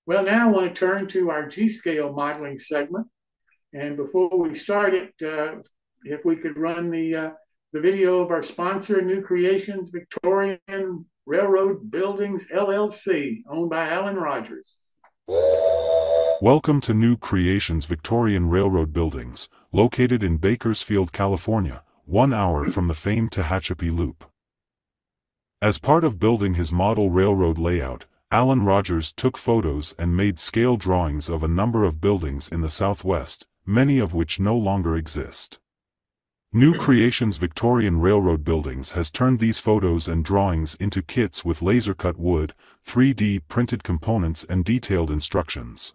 Well, now I want to turn to our G-scale modeling segment. And before we start it, if we could run the video of our sponsor, New Creations Victorian Railroad Buildings, LLC, owned by Alan Rogers. Welcome to New Creations Victorian Railroad Buildings, located in Bakersfield, California, 1 hour from the famed Tehachapi Loop. As part of building his model railroad layout, Alan Rogers took photos and made scale drawings of a number of buildings in the Southwest, many of which no longer exist. New Creations Victorian Railroad Buildings has turned these photos and drawings into kits with laser-cut wood, 3D printed components and detailed instructions.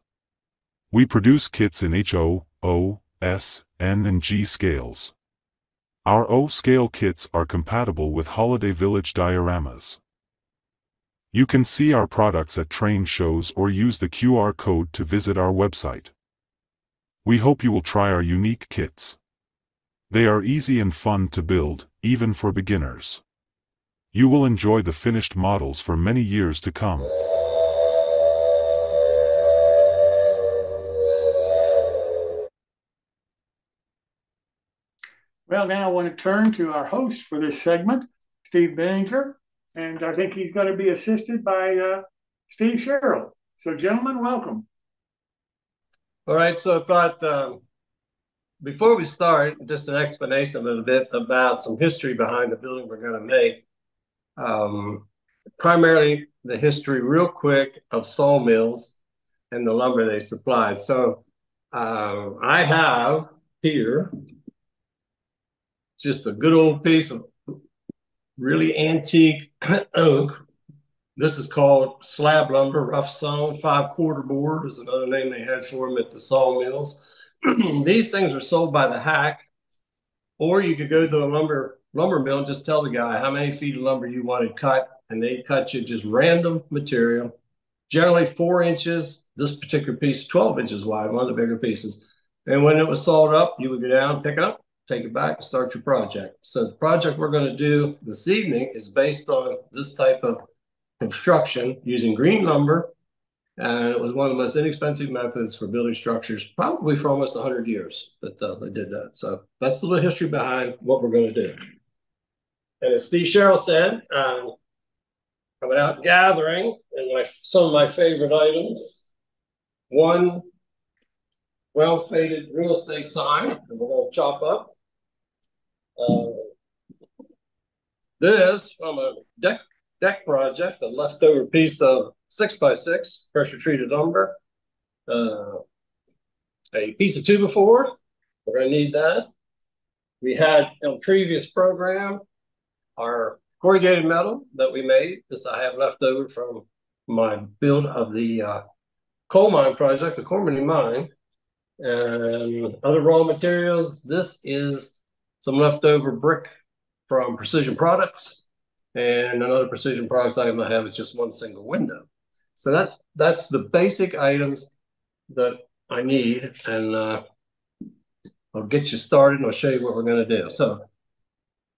We produce kits in HO, O, S, N and G scales. Our O scale kits are compatible with Holiday Village dioramas. You can see our products at train shows or use the QR code to visit our website. We hope you will try our unique kits. They are easy and fun to build, even for beginners. You will enjoy the finished models for many years to come. Well, now I want to turn to our host for this segment, Steve Benninger, and I think he's going to be assisted by Steve Sherrill. So, gentlemen, welcome. All right, so I thought before we start, just an explanation a little bit about some history behind the building we're going to make. Primarily the history real quick of sawmills and the lumber they supplied. So I have here just a good old piece of really antique oak. This is called slab lumber, rough sawn, 5/4 board is another name they had for them at the sawmills. These things are sold by the hack, or you could go to a lumber mill and just tell the guy how many feet of lumber you wanted cut, and they cut you just random material, generally 4 inches. This particular piece, 12 inches wide, one of the bigger pieces. And when it was sawed up, you would go down, pick it up, take it back, and start your project. So the project we're going to do this evening is based on this type of construction using green lumber. And it was one of the most inexpensive methods for building structures, probably for almost 100 years that they did that. So that's the little history behind what we're going to do. And as Steve Sherrill said, coming out gathering, and some of my favorite items. One well-faded real estate sign that we're going to chop up. This from a deck project, a leftover piece of 6x6 pressure treated lumber, a piece of 2x4. We're going to need that. We had in a previous program our corrugated metal that we made. This I have left over from my build of the coal mine project, the Cormany mine, and other raw materials. This is some leftover brick from Precision Products. And another Precision Products item I have is just one single window. So that's the basic items that I need, and I'll get you started and I'll show you what we're going to do. So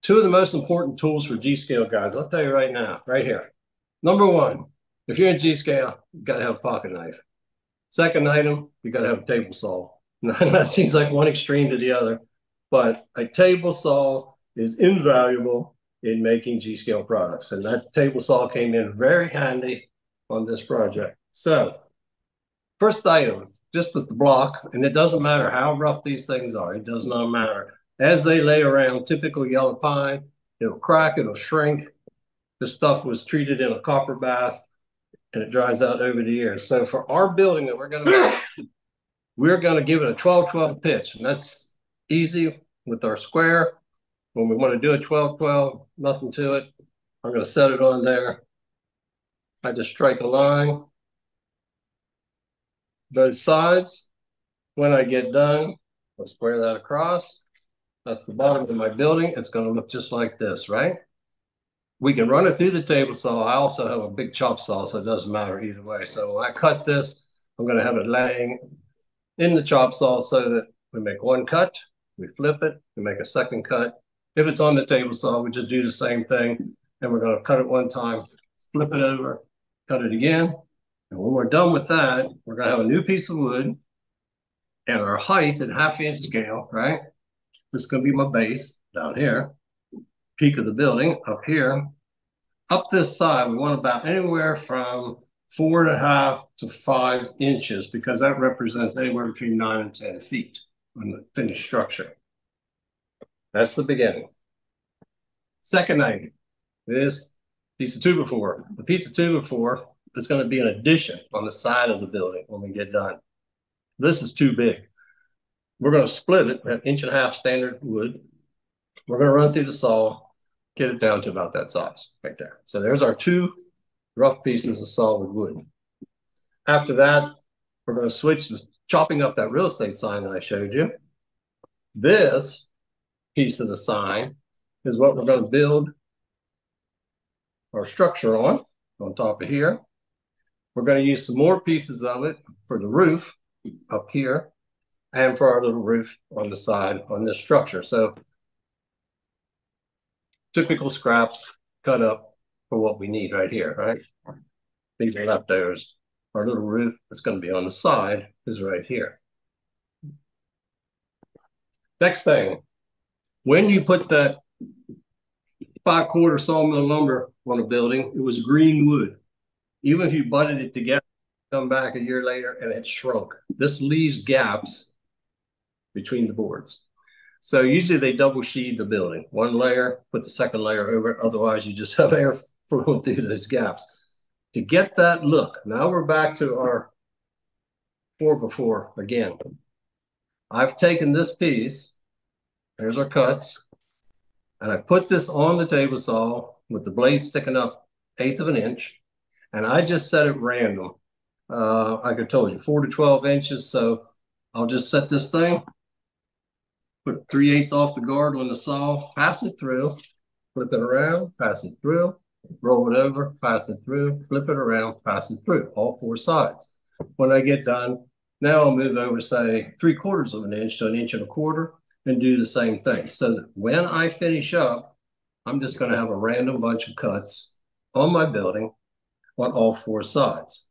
2 of the most important tools for G-scale guys, I'll tell you right now, right here. Number 1, if you're in G-scale, you got to have a pocket knife. Second item, you got to have a table saw. That seems like one extreme to the other, but a table saw is invaluable in making G-scale products. And that table saw came in very handy on this project. So first item, just with the block, and it doesn't matter how rough these things are, it does not matter. As they lay around typical yellow pine, it'll crack, it'll shrink. This stuff was treated in a copper bath and it dries out over the years. So for our building that we're going to give it a 12-12 pitch, and that's easy with our square. When we want to do a 12-12, nothing to it. I'm going to set it on there. I just strike a line. Both sides. When I get done, I'll square that across. That's the bottom of my building. It's going to look just like this, right? We can run it through the table saw. I also have a big chop saw, so it doesn't matter either way. So when I cut this, I'm going to have it laying in the chop saw so that we make one cut, we flip it, we make a second cut. If it's on the table saw, we just do the same thing, and we're going to cut it one time, flip it over, cut it again, And when we're done with that, we're going to have a new piece of wood and our height at 1/2 inch scale, right? This is going to be my base down here, peak of the building up here. Up this side, we want about anywhere from 4.5 to 5 inches because that represents anywhere between 9 and 10 feet on the finished structure. That's the beginning. Second item, this piece of 2x4. The piece of 2x4 is going to be an addition on the side of the building when we get done. This is too big. We're going to split it at 1.5 inch standard wood. We're going to run through the saw, get it down to about that size right there. So there's our 2 rough pieces of solid wood. After that, we're going to switch to chopping up that real estate sign that I showed you. This piece of the sign is what we're going to build our structure on top of here. We're going to use some more pieces of it for the roof up here and for our little roof on the side on this structure. So typical scraps cut up for what we need right here, right? These are leftovers. Our little roof that's going to be on the side is right here. Next thing, when you put that 5/4 sawmill lumber on a building, it was green wood. Even if you butted it together, come back a year later and it shrunk. This leaves gaps between the boards. So usually they double sheathe the building. One layer, put the second layer over it. Otherwise, you just have air flowing through those gaps. To get that look, now we're back to our 4x4 again. I've taken this piece, there's our cuts, and I put this on the table saw with the blade sticking up 1/8 of an inch, and I just set it random. Like I told you, 4 to 12 inches. So I'll just set this thing, put 3/8 off the guard on the saw, pass it through, flip it around, pass it through, roll it over, pass it through, flip it around, pass it through, all 4 sides. When I get done, now I'll move over, say, 3/4 of an inch to 1.25 inches and do the same thing. So that when I finish up, I'm just going to have a random bunch of cuts on my building on all 4 sides.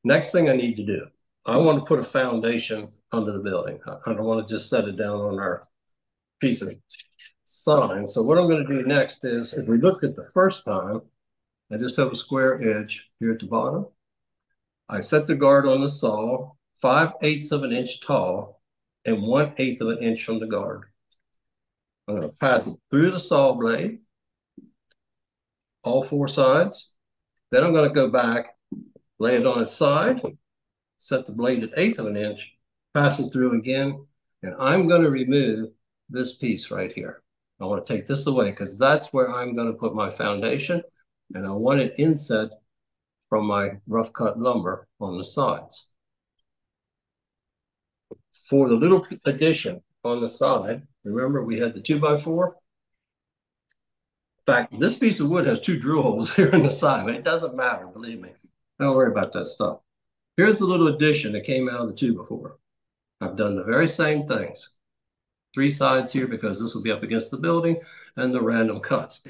Next thing I need to do, I want to put a foundation under the building. I don't want to just set it down on our piece of sign. So what I'm going to do next is, as we looked at the first time, I just have a square edge here at the bottom. I set the guard on the saw, 5/8 of an inch tall and 1/8 of an inch from the guard. I'm going to pass it through the saw blade, all 4 sides. Then I'm going to go back, lay it on its side, set the blade at 1/8 of an inch, pass it through again, and I'm going to remove this piece right here. I want to take this away because that's where I'm going to put my foundation, and I want it inset from my rough cut lumber on the sides. For the little addition on the side, remember we had the 2x4? In fact, this piece of wood has 2 drill holes here on the side, but it doesn't matter, believe me. Don't worry about that stuff. Here's the little addition that came out of the 2x4. I've done the very same things. 3 sides here because this will be up against the building and the random cuts.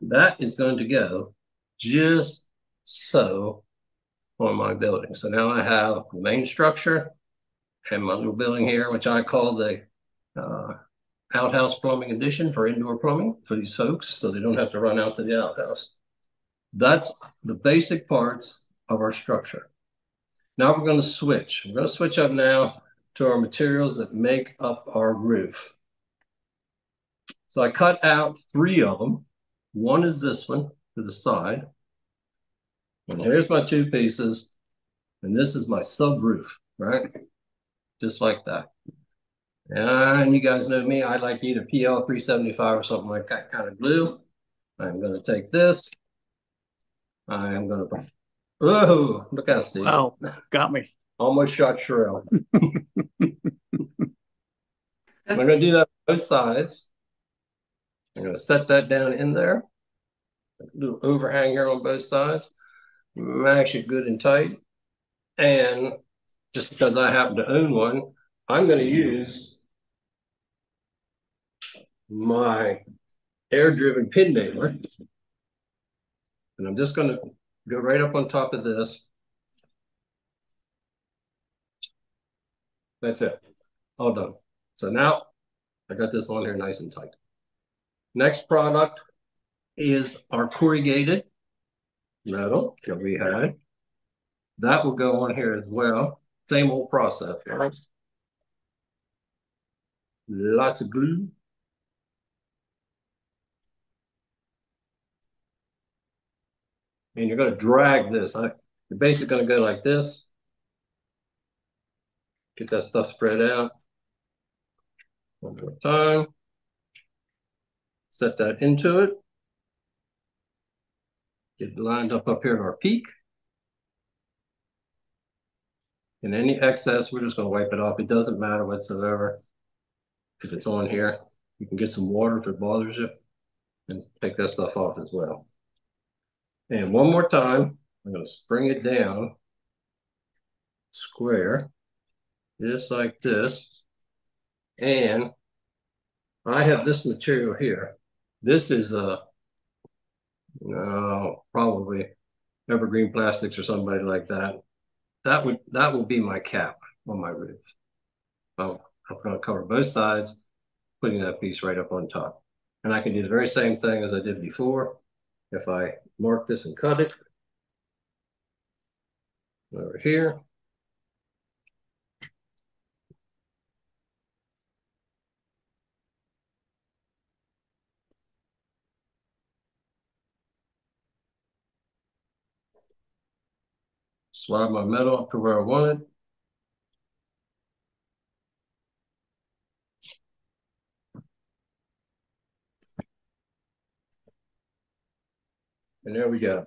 That is going to go just so on my building. So now I have the main structure and my little building here, which I call the outhouse plumbing addition for indoor plumbing for these folks so they don't have to run out to the outhouse. That's the basic parts of our structure. Now we're going to switch. We're going to switch up now to our materials that make up our roof. So I cut out 3 of them. One is this one to the side. And here's my 2 pieces. And this is my subroof, right? Just like that. And you guys know me, I like either PL 375 or something like that kind of glue. I'm going to take this. I am going to, oh, look out, Steve. Wow, got me. Almost shot Sherelle. I'm going to do that on both sides. I'm going to set that down in there. A little overhang here on both sides. Mash it good and tight. And just because I happen to own one, I'm going to use my air-driven pin nailer. And I'm just going to go right up on top of this That's it. All done. So now I got this on here nice and tight. Next product is our corrugated metal that we had. That will go on here as well. Same old process, right? Lots of glue. And you're going to drag this. You're basically going to go like this. Get that stuff spread out. One more time. Set that into it. Get it lined up here at our peak. And any excess, we're just going to wipe it off. It doesn't matter whatsoever. If it's on here, you can get some water if it bothers you and take that stuff off as well. And one more time, I'm going to spring it down square, just like this. And I have this material here. This is probably Evergreen Plastics or somebody like that. That will be my cap on my roof. I'm going to cover both sides, putting that piece right up on top. And I can do the very same thing as I did before. If I mark this and cut it over here. Slide my metal up to where I want it. And there we go.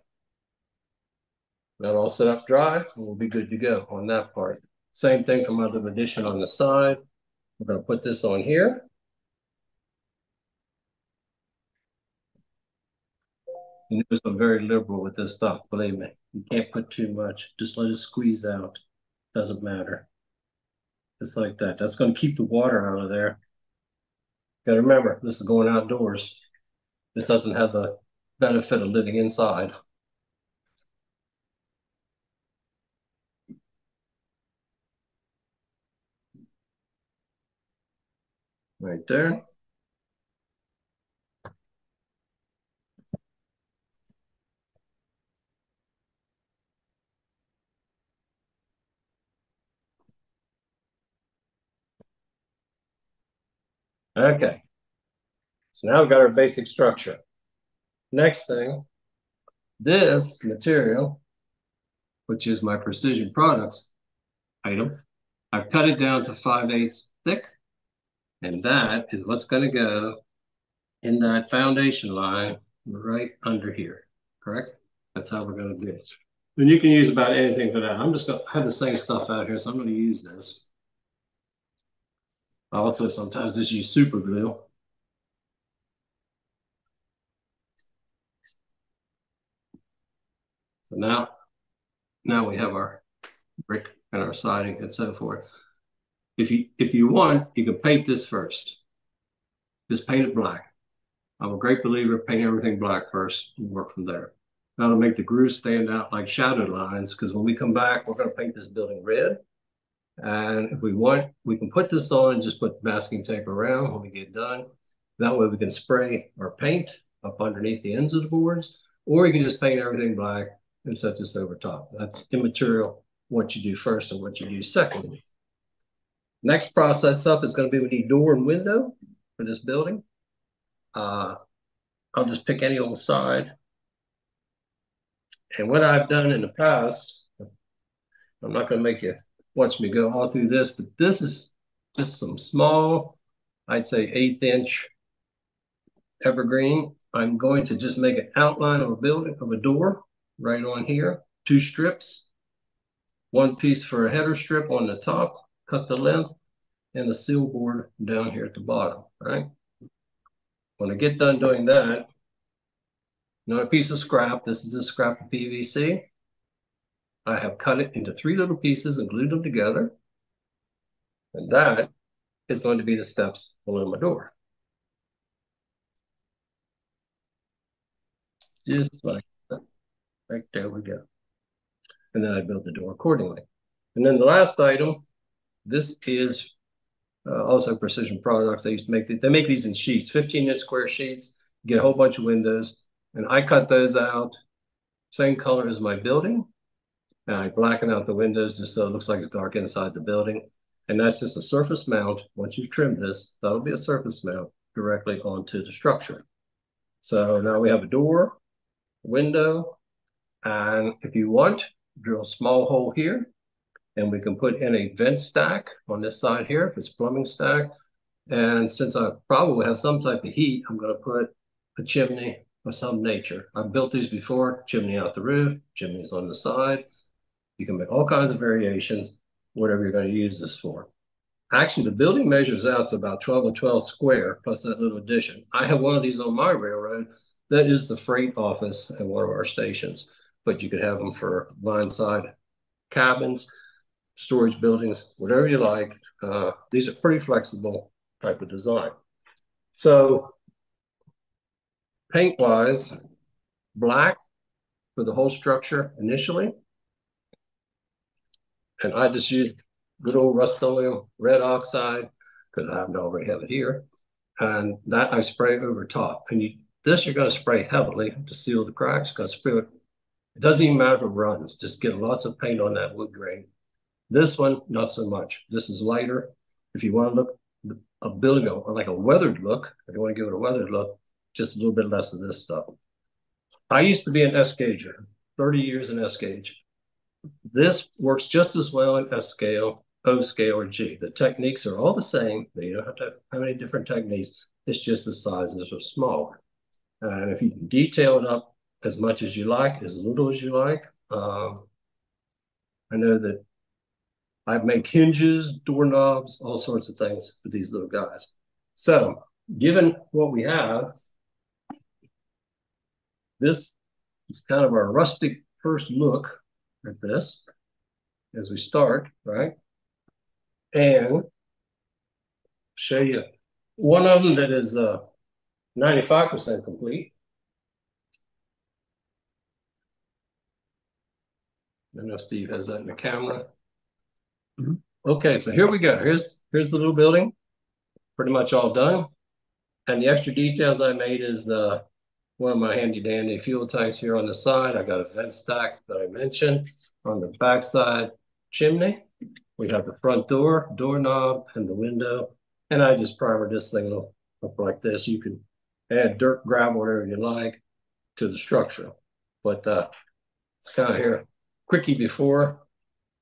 That all set up dry, and we'll be good to go on that part. Same thing for my little addition on the side. We're going to put this on here. You notice I'm very liberal with this stuff, believe me. You can't put too much. Just let it squeeze out. Doesn't matter. Just like that. That's going to keep the water out of there. Got to remember, this is going outdoors. This doesn't have the benefit of living inside. Right there. Okay. So now we've got our basic structure. Next thing, this material, which is my Precision Products item, I've cut it down to 5/8 thick. And that is what's going to go in that foundation line right under here, correct? That's how we're going to do it. And you can use about anything for that. I'm just going to have the same stuff out here, so I'm going to use this. I also sometimes just use super glue. So now we have our brick and our siding and so forth. If you want, you can paint this first. Just paint it black. I'm a great believer of painting everything black first and work from there. That'll make the grooves stand out like shadow lines, because when we come back, we're going to paint this building red. And if we want, we can put this on and just put masking tape around when we get done. That way we can spray our paint up underneath the ends of the boards, or you can just paint everything black and set this over top. That's immaterial what you do first and what you do second. Next process up is going to be we need door and window for this building. I'll just pick any old side. And what I've done in the past, I'm not going to make you watch me go all through this, but this is just some small, I'd say 1/8 inch evergreen. I'm going to just make an outline of a building, of a door right on here, 2 strips, 1 piece for a header strip on the top, cut the length, and the seal board down here at the bottom, right? When I get done doing that, another piece of scrap, this is a scrap of PVC. I have cut it into 3 little pieces and glued them together. And that is going to be the steps below my door. Just like that. Right there we go. And then I built the door accordingly. And then the last item This is also Precision Products. They used to make they make these in sheets, 15-inch square sheets. You get a whole bunch of windows, and I cut those out, same color as my building, and I blacken out the windows just so it looks like it's dark inside the building. And that's just a surface mount. Once you've trimmed this, that'll be a surface mount directly onto the structure. So now we have a door, window, and if you want, drill a small hole here, and we can put in a vent stack on this side here if it's plumbing stack. And since I probably have some type of heat, I'm going to put a chimney of some nature. I've built these before, chimney out the roof, chimneys on the side. You can make all kinds of variations, whatever you're going to use this for. Actually, the building measures out to about 12 and 12 square, plus that little addition. I have one of these on my railroad. That is the freight office at one of our stations, but you could have them for line side cabins, storage buildings, whatever you like. These are pretty flexible type of design. So paint-wise, black for the whole structure initially. And I just used good old Rust-Oleum red oxide because I happen to already have it here. And that I spray over top. And this you're going to spray heavily to seal the cracks. You're going to spray it. It doesn't even matter if it runs. Just get lots of paint on that wood grain. This one, not so much. This is lighter. If you want to look a building like a weathered look, if you want to give it a weathered look, just a little bit less of this stuff. I used to be an S-gauger, 30 years in S-gauge. This works just as well in S-scale, O-scale, or G. The techniques are all the same. You don't have to have any different techniques. It's just the sizes are smaller. And if you can detail it up as much as you like, as little as you like, I know that I make hinges, doorknobs, all sorts of things for these little guys. So given what we have, this is kind of our rustic first look at this as we start, right? And show you one of them that is 95% complete. I know Steve has that in the camera. Mm-hmm. Okay, so here we go. Here's the little building, pretty much all done. And the extra details I made is one of my handy dandy fuel tanks here on the side. I got a vent stack that I mentioned. On the back side, chimney. We have the front door, doorknob, and the window. And I just primer this thing up like this. You can add dirt, gravel, whatever you like to the structure. But it's kind of here, quickie before,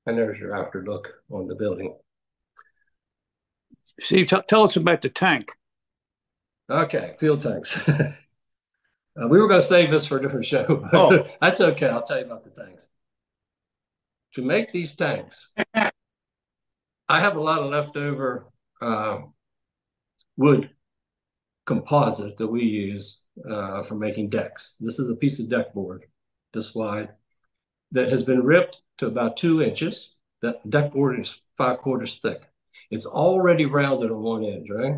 and there's your after look on the building. Steve, tell us about the tank. Okay, fuel tanks. We were going to save this for a different show. Oh, that's okay. I'll tell you about the tanks. To make these tanks, I have a lot of leftover wood composite that we use for making decks. This is a piece of deck board this wide that has been ripped to about 2 inches. That deck board is 5/4 thick. It's already rounded on one edge, right?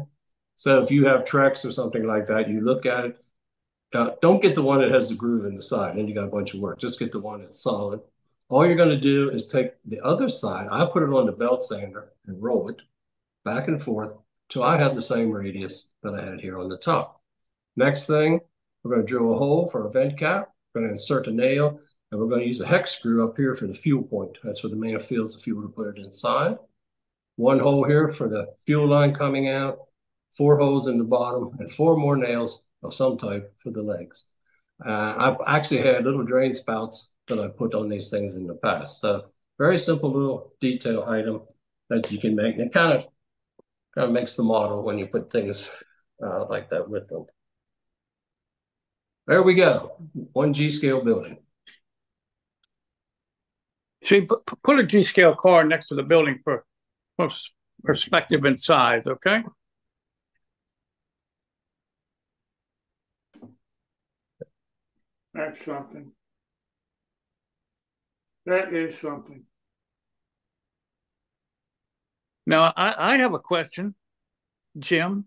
So if you have Trex or something like that, you look at it. Don't get the one that has the groove in the side, then you got a bunch of work. Just get the one that's solid. All you're going to do is take the other side. I put it on the belt sander and roll it back and forth till I have the same radius that I had here on the top. Next thing, we're going to drill a hole for a vent cap. We're going to insert a nail, and we're going to use a hex screw up here for the fuel point. That's where the man feels the fuel to put it inside. One hole here for the fuel line coming out, 4 holes in the bottom, and 4 more nails of some type for the legs. I've actually had little drain spouts that I put on these things in the past. So very simple little detail item that you can make. And it kind of makes the model when you put things like that with them. There we go. 1 G-scale building. See, put a G-scale car next to the building for perspective and size, okay? That's something. That is something. Now, I have a question, Jim.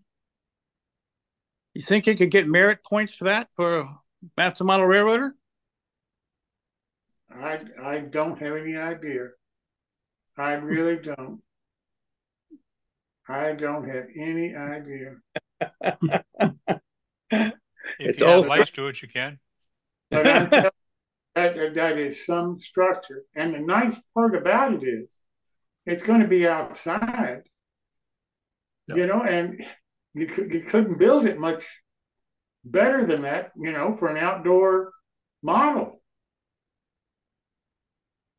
You think you could get merit points for that for a master model railroader? I don't have any idea. I really don't. I don't have any idea. If It's you have all lights to it, you can. But I'm telling you, that is some structure. And the nice part about it is it's going to be outside, you know, and you couldn't build it much better than that, you know, for an outdoor model.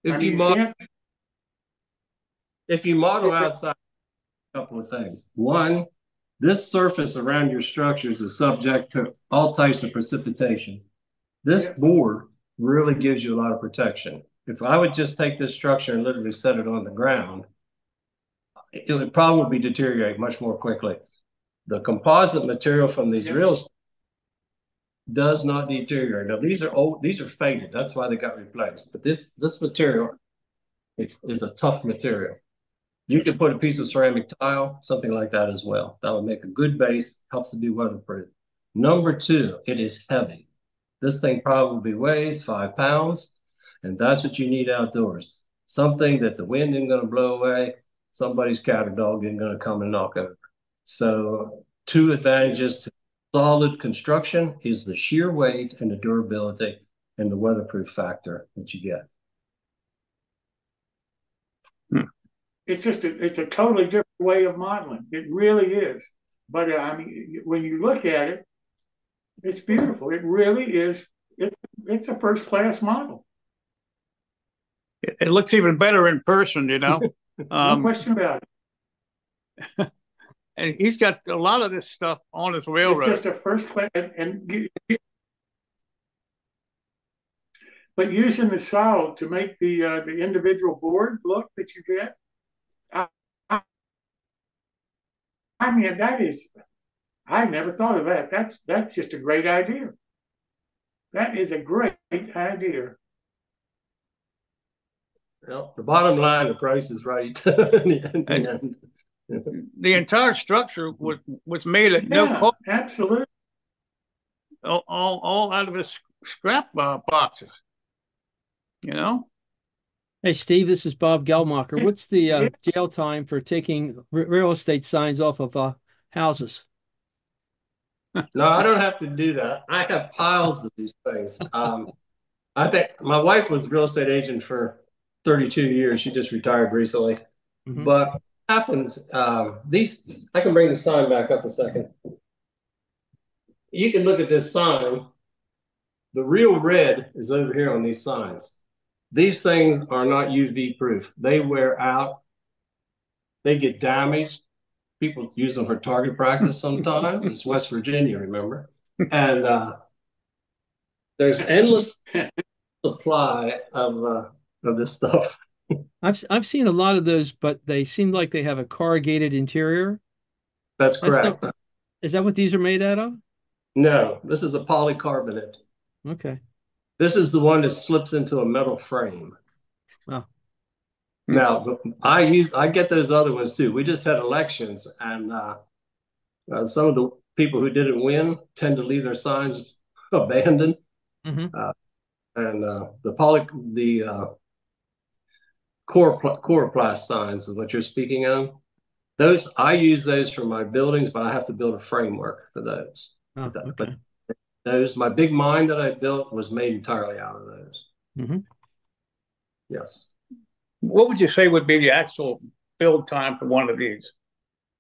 If you model outside, a couple of things. One, this surface around your structures is subject to all types of precipitation. This board really gives you a lot of protection. If I would just take this structure and literally set it on the ground, it would probably deteriorate much more quickly. The composite material from these rails does not deteriorate. Now these are old, these are faded. That's why they got replaced. But this material is a tough material. You could put a piece of ceramic tile, something like that as well. That would make a good base, helps to be weatherproof. Number two, it is heavy. This thing probably weighs 5 pounds, and that's what you need outdoors. Something that the wind isn't going to blow away, somebody's cat or dog isn't going to come and knock over. So 2 advantages to solid construction is the sheer weight and the durability and the weatherproof factor that you get. It's a totally different way of modeling. It really is. But I mean, when you look at it, it's beautiful. It really is. It's a first class model. It looks even better in person, you know. No question about it. And he's got a lot of this stuff on his railroad. It's just a first class, but using the solid to make the individual board look that you get. I mean, I never thought of that. That's just a great idea. That is a great idea. Well, the bottom line, the price is right. The entire structure was made at no cost. Absolutely. All out of his scrap boxes. You know. Hey, Steve, this is Bob Gelmacher. What's the jail time for taking real estate signs off of houses? No, I don't have to do that. I have piles of these things. I think my wife was a real estate agent for 32 years. She just retired recently. Mm-hmm. But what happens, I can bring the sign back up a second. You can look at this sign. The real red is over here on these signs. These things are not UV proof. They wear out. They get damaged. People use them for target practice sometimes. It's West Virginia, remember? And there's endless supply of this stuff. I've seen a lot of those, but they seem like they have a corrugated interior. That's correct. Is that what these are made out of? No, this is a polycarbonate. Okay. This is the one that slips into a metal frame. Oh. Now, I get those other ones too. We just had elections, and some of the people who didn't win tend to leave their signs abandoned. Mm-hmm. And the Coroplast signs is what you're speaking of. Those I use those for my buildings, but I have to build a framework for those. Oh, okay. But my big mine that I built was made entirely out of those. Mm-hmm. Yes. What would you say would be the actual build time for one of these?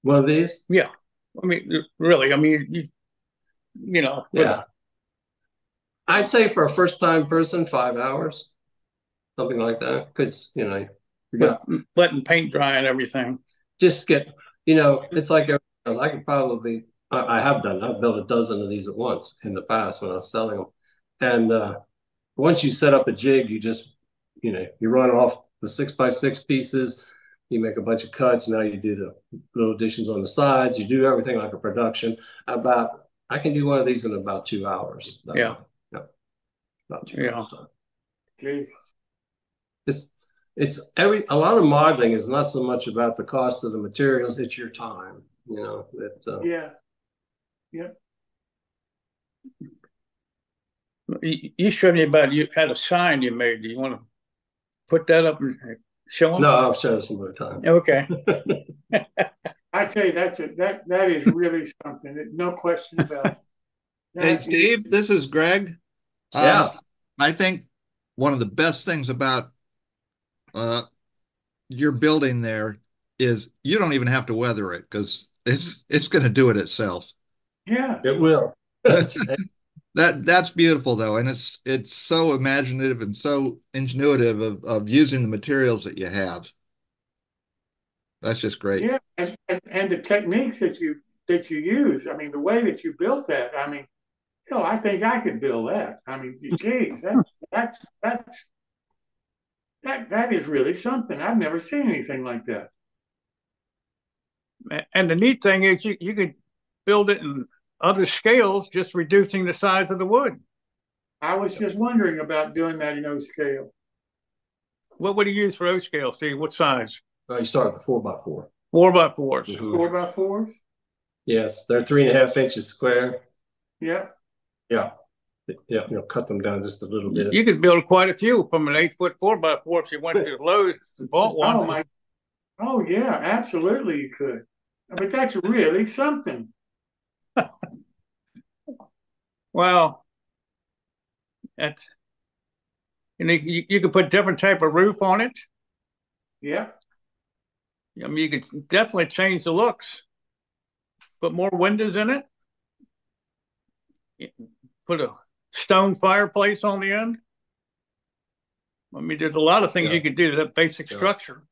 One of these? Yeah. I mean, really, I mean, you know. Yeah. I'd say for a first-time person, 5 hours, something like that. Because, you know, letting paint dry and everything. Just get, you know, it's like I could probably, I have done, I've built a dozen of these at once in the past when I was selling them. And once you set up a jig, you just, you know, you run off the 6x6 pieces, you make a bunch of cuts. Now you do the little additions on the sides. You do everything like a production. I can do one of these in about 2 hours. Yeah. About 2 hours. Okay. It's a lot of modeling is not so much about the cost of the materials, it's your time, you know. You showed me about, you had a sign you made. Do you want to put that up and show them? No, I'll show you some other time. Okay. I tell you, that is really something. No question about it. Hey, Steve, this is Greg. Yeah. I think one of the best things about uh, your building there is you don't even have to weather it because it's going to do it itself. Yeah. It will. That's beautiful though, and it's so imaginative and so ingenuitive of using the materials that you have. That's just great. Yeah, and the techniques that you use. I mean, the way that you built that. I mean, I think I could build that. I mean, geez, that is really something. I've never seen anything like that. And the neat thing is you could build it in other scales, just reducing the size of the wood. I was just wondering about doing that in O scale. What would you use for O scale, Steve? What size? You start with the 4x4. 4x4s. Mhm. 4x4s? Yes, they're 3.5 inches square. Yeah. Yeah. Yeah, cut them down just a little bit. You could build quite a few from an 8-foot 4x4 if you went to Lowe's and bought one. Oh yeah, absolutely you could. But that's really something. Well, that's you could put different type of roof on it. Yeah. I mean, you could definitely change the looks. Put more windows in it. Put a stone fireplace on the end. I mean, there's a lot of things you could do to that basic structure.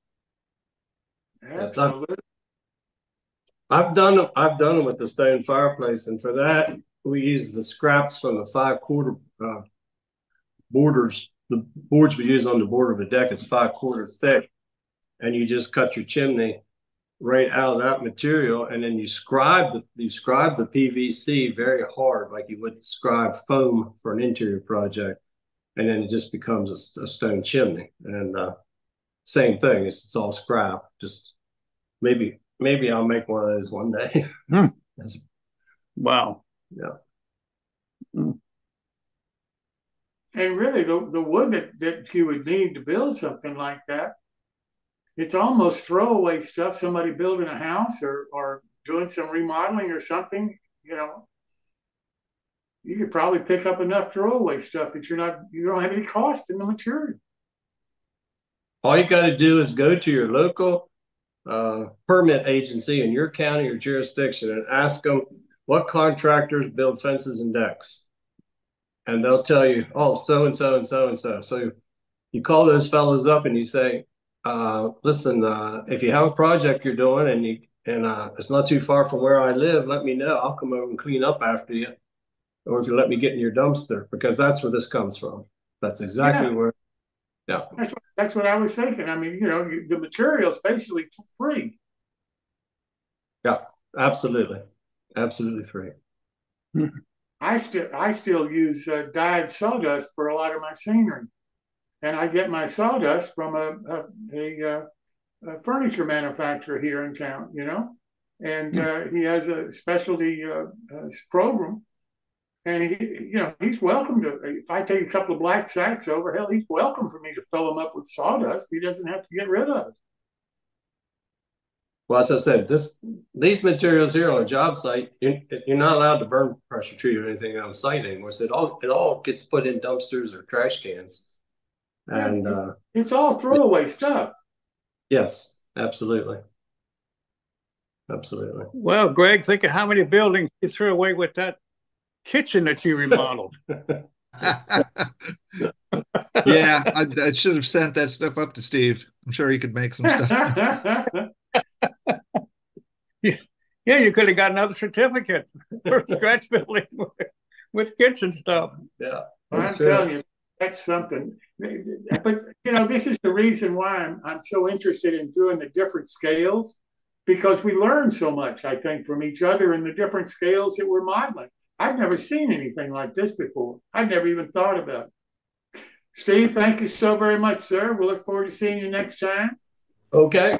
Absolutely. I've done them with the stone fireplace, and for that we use the scraps from the 5/4 borders. The boards we use on the border of the deck is 5/4 thick, and you just cut your chimney right out of that material, and then you scribe the PVC very hard, like you would scribe foam for an interior project, and then it just becomes a stone chimney. And same thing, it's all scrap. Just maybe I'll make one of those one day. Wow. Yeah. And really, the wood that you would need to build something like that, it's almost throwaway stuff. Somebody building a house or doing some remodeling or something, you could probably pick up enough throwaway stuff that you don't have any cost in the material. All you got to do is go to your local permit agency in your county or jurisdiction and ask them what contractors build fences and decks. And they'll tell you, oh, so and so and so and so. So you call those fellows up and you say, listen, if you have a project you're doing and it's not too far from where I live, let me know. I'll come over and clean up after you. Or if you let me get in your dumpster, because that's where this comes from. That's exactly where. Yeah. That's what I was thinking. I mean, the material's basically free. Yeah, absolutely. Absolutely free. I still use dyed sawdust for a lot of my scenery. And I get my sawdust from a furniture manufacturer here in town, and he has a specialty program, and he's welcome to. If I take a couple of black sacks over, hell, he's welcome for me to fill them up with sawdust. He doesn't have to get rid of it. Well, as I said, these materials here on a job site, you're not allowed to burn pressure treat or anything on site anymore. So it all gets put in dumpsters or trash cans. And it's all throwaway stuff. Yes, absolutely. Absolutely. Well, Greg, think of how many buildings you threw away with that kitchen that you remodeled. Yeah, I should have sent that stuff up to Steve. I'm sure he could make some stuff. Yeah, you could have got another certificate for scratch building with kitchen stuff. Yeah, I'm telling you, that's something. But this is the reason why I'm so interested in doing the different scales, because we learn so much, I think, from each other in the different scales that we're modeling. I've never seen anything like this before. I've never even thought about it. Steve, thank you so very much, sir. We'll look forward to seeing you next time. Okay.